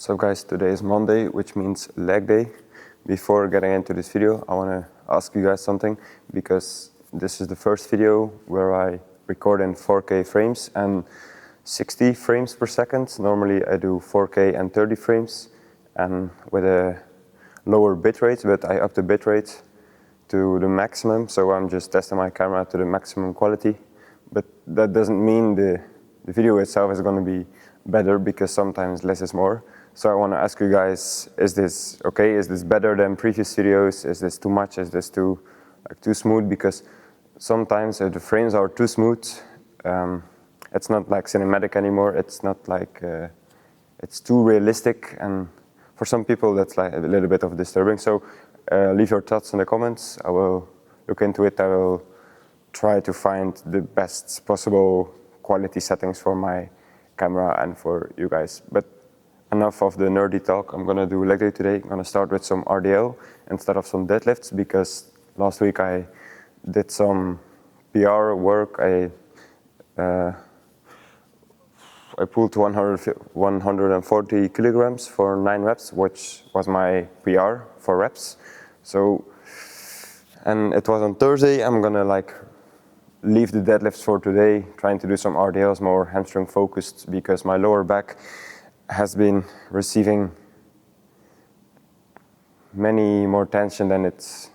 So guys, today is Monday, which means leg day. Before getting into this video, I want to ask you guys something, because this is the first video where I record in 4K frames and 60 frames per second. Normally I do 4K and 30 frames and with a lower bitrate, but I upped the bitrate to the maximum, so I'm just testing my camera to the maximum quality. But that doesn't mean the video itself is going to be better, because sometimes less is more. So I want to ask you guys, is this okay? Is this better than previous videos? Is this too much? Is this too smooth? Because sometimes if the frames are too smooth, it's not like cinematic anymore. It's not like it's too realistic, and for some people that's like a little bit of disturbing. So leave your thoughts in the comments. I will look into it. I will try to find the best possible quality settings for my camera and for you guys. But enough of the nerdy talk. I'm gonna do leg day today. I'm gonna start with some RDL instead of some deadlifts, because last week I did some PR work. I pulled 140 kilograms for 9 reps, which was my PR for reps. So, and it was on Thursday. I'm gonna leave the deadlifts for today, trying to do some RDLs, more hamstring focused, because my lower back has been receiving many more tension than it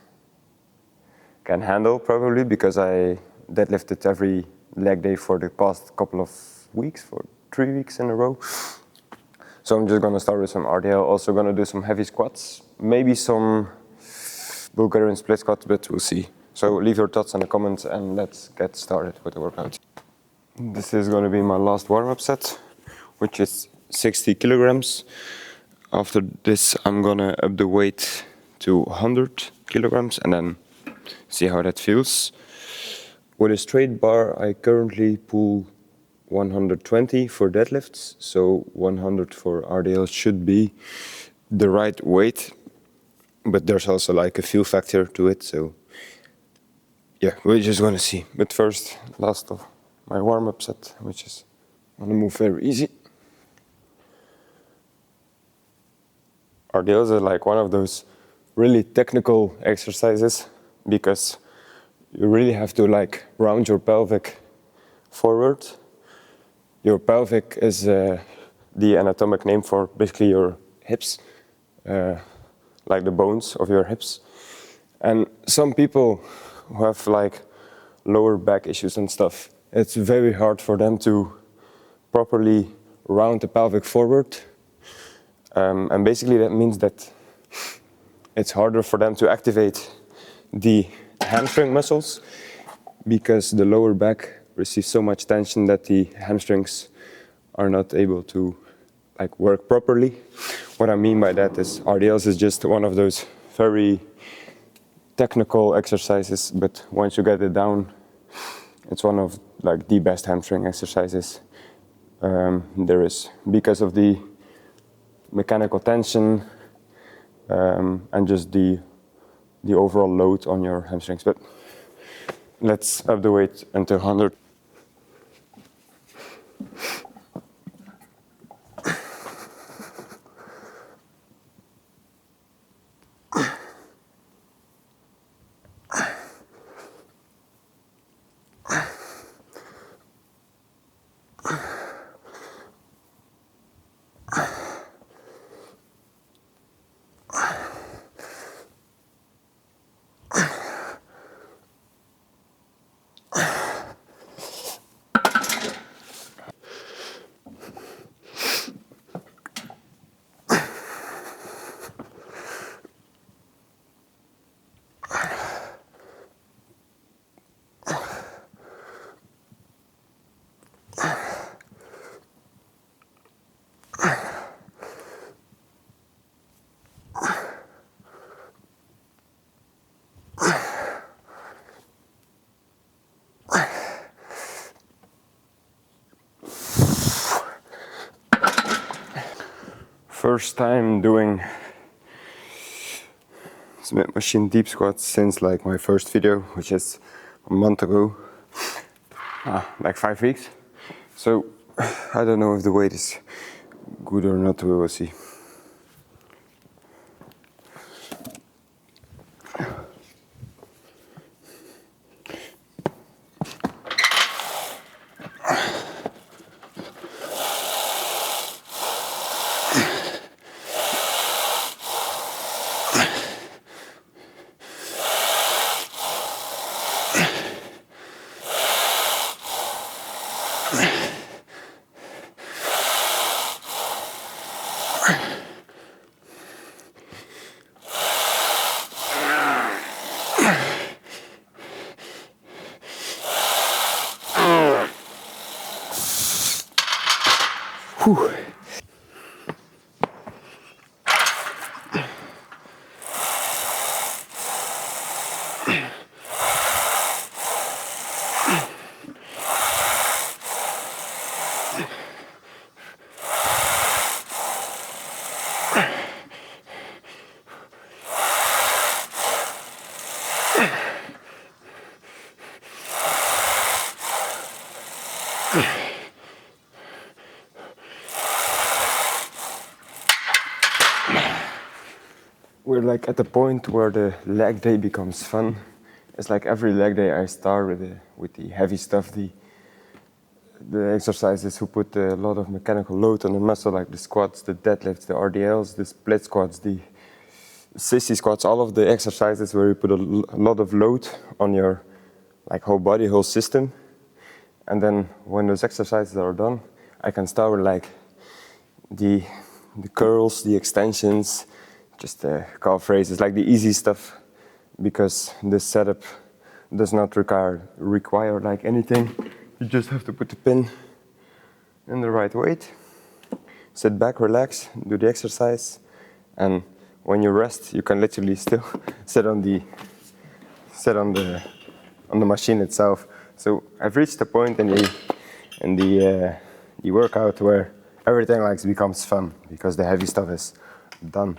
can handle, probably because I deadlifted every leg day for the past couple of weeks, for 3 weeks in a row. So I'm just gonna start with some RDL, also gonna do some heavy squats, maybe some Bulgarian split squats, but we'll see. So leave your thoughts in the comments and let's get started with the workout. This is gonna be my last warm-up set, which is 60 kilograms. After this, I'm gonna up the weight to 100 kilograms and then see how that feels. With a straight bar, I currently pull 120 for deadlifts, so 100 for RDL should be the right weight, but there's also like a feel factor to it, so yeah, we're just gonna see. But first, last of my warm-up set, which is gonna move very easy. RDLs are like one of those really technical exercises, because you really have to like round your pelvic forward. Your pelvic is the anatomic name for basically your hips, like the bones of your hips. And some people who have like lower back issues and stuff, it's very hard for them to properly round the pelvic forward. And basically that means that it's harder for them to activate the hamstring muscles, because the lower back receives so much tension that the hamstrings are not able to like work properly. What I mean by that is RDLs is just one of those very technical exercises, but once you get it down, it's one of like the best hamstring exercises there is, because of the mechanical tension and just the overall load on your hamstrings. But let's up the weight until 100. First time doing Smith machine deep squats since like my first video, which is a month ago, like 5 weeks. So I don't know if the weight is good or not, we will see. we're like at the point where the leg day becomes fun. It's like every leg day I start with the heavy stuff, the exercises who put a lot of mechanical load on the muscle, like the squats, the deadlifts, the RDLs, the split squats, the sissy squats, all of the exercises where you put a lot of load on your like whole body, whole system. And then when those exercises are done, I can start with like the curls, the extensions, just the calf raises, like the easy stuff, because this setup does not require like anything. You just have to put the pin in the right weight, sit back, relax, do the exercise, and when you rest, you can literally still sit on the machine itself. So I've reached a point in the workout where everything like becomes fun because the heavy stuff is done.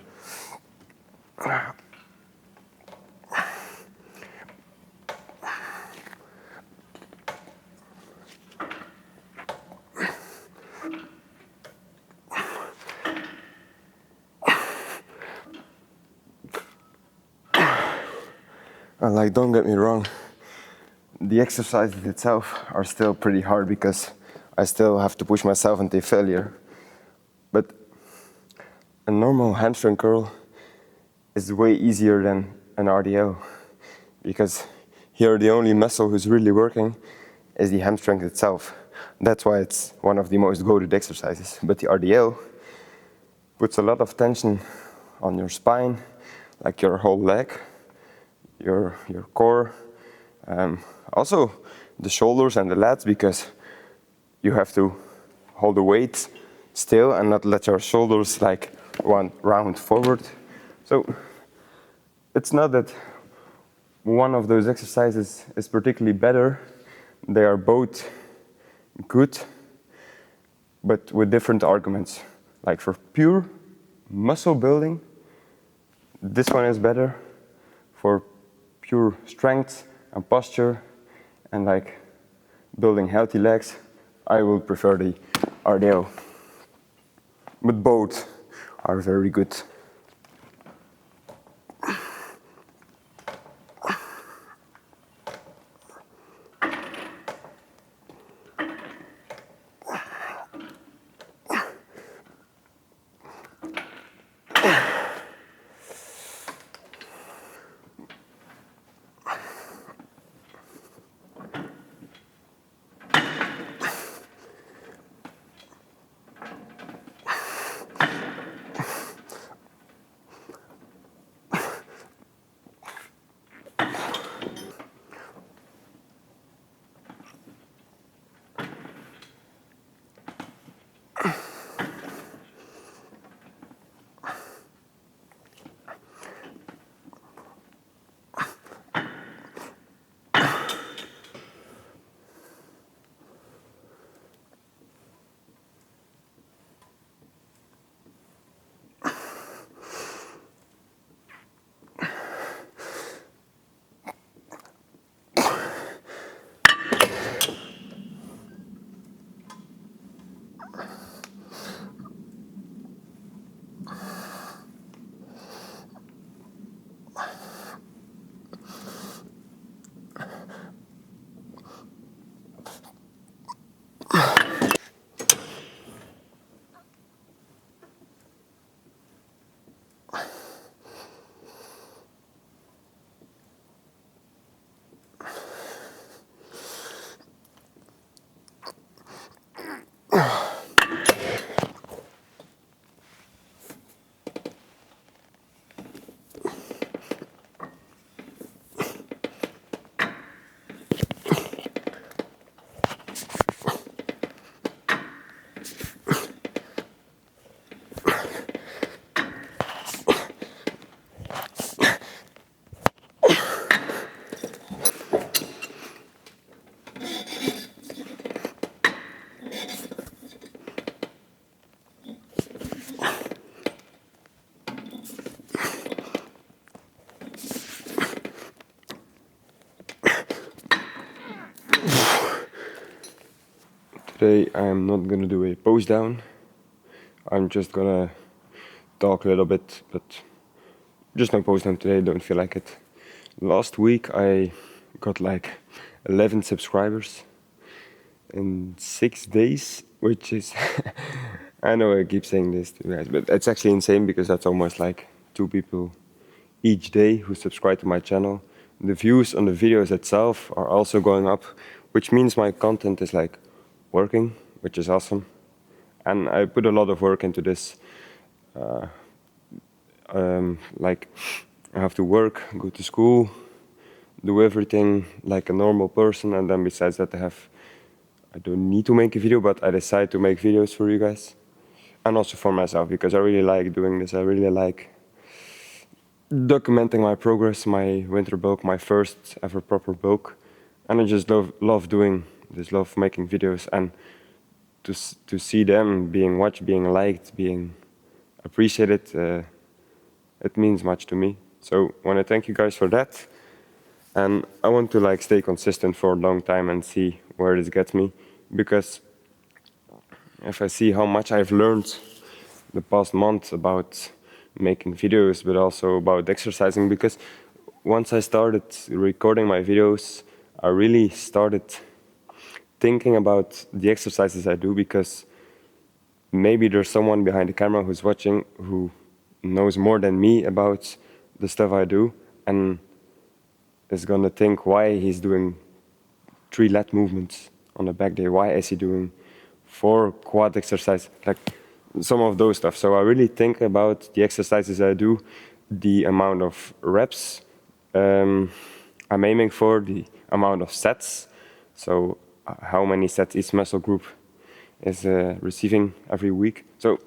And like, don't get me wrong, the exercises itself are still pretty hard because I still have to push myself into failure. But a normal hamstring curl is way easier than an RDL, because here the only muscle who's really working is the hamstring itself. That's why it's one of the most goated exercises. But the RDL puts a lot of tension on your spine, like your whole leg, your core, also the shoulders and the lats, because you have to hold the weight still and not let your shoulders like round forward. So it's not that one of those exercises is particularly better. They are both good, but with different arguments. Like for pure muscle building, this one is better. For pure strength and posture and like building healthy legs, I will prefer the RDL. But both are very good. Today I'm not gonna do a pose down. I'm just gonna talk a little bit, but just no posting today, don't feel like it. Last week I got like 11 subscribers in 6 days, which is, I know I keep saying this to you guys, but it's actually insane because that's almost like 2 people each day who subscribe to my channel. The views on the videos itself are also going up, which means my content is like working, which is awesome. And I put a lot of work into this. Like I have to work, go to school, do everything like a normal person, and then besides that I don't need to make a video, but I decide to make videos for you guys. And also for myself, because I really like doing this. I really like documenting my progress, my winter bulk, my first ever proper bulk. And I just love doing this, love making videos, and to see them being watched, being liked, being appreciated, it means much to me. So I want to thank you guys for that. And I want to like stay consistent for a long time and see where this gets me, because if I see how much I've learned the past month about making videos, but also about exercising, because once I started recording my videos, I really started thinking about the exercises I do, because maybe there's someone behind the camera who's watching who knows more than me about the stuff I do, and is gonna think why he's doing 3 lat movements on a back day, why is he doing 4 quad exercises, like some of those stuff. So I really think about the exercises I do, the amount of reps I'm aiming for, the amount of sets, so how many sets each muscle group is receiving every week. So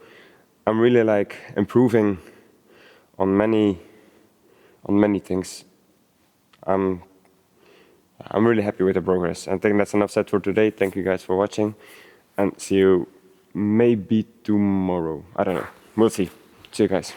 I'm really like improving on many things. I'm really happy with the progress. I think that's enough said for today. Thank you guys for watching, and see you maybe tomorrow. I don't know. We'll see. See you guys.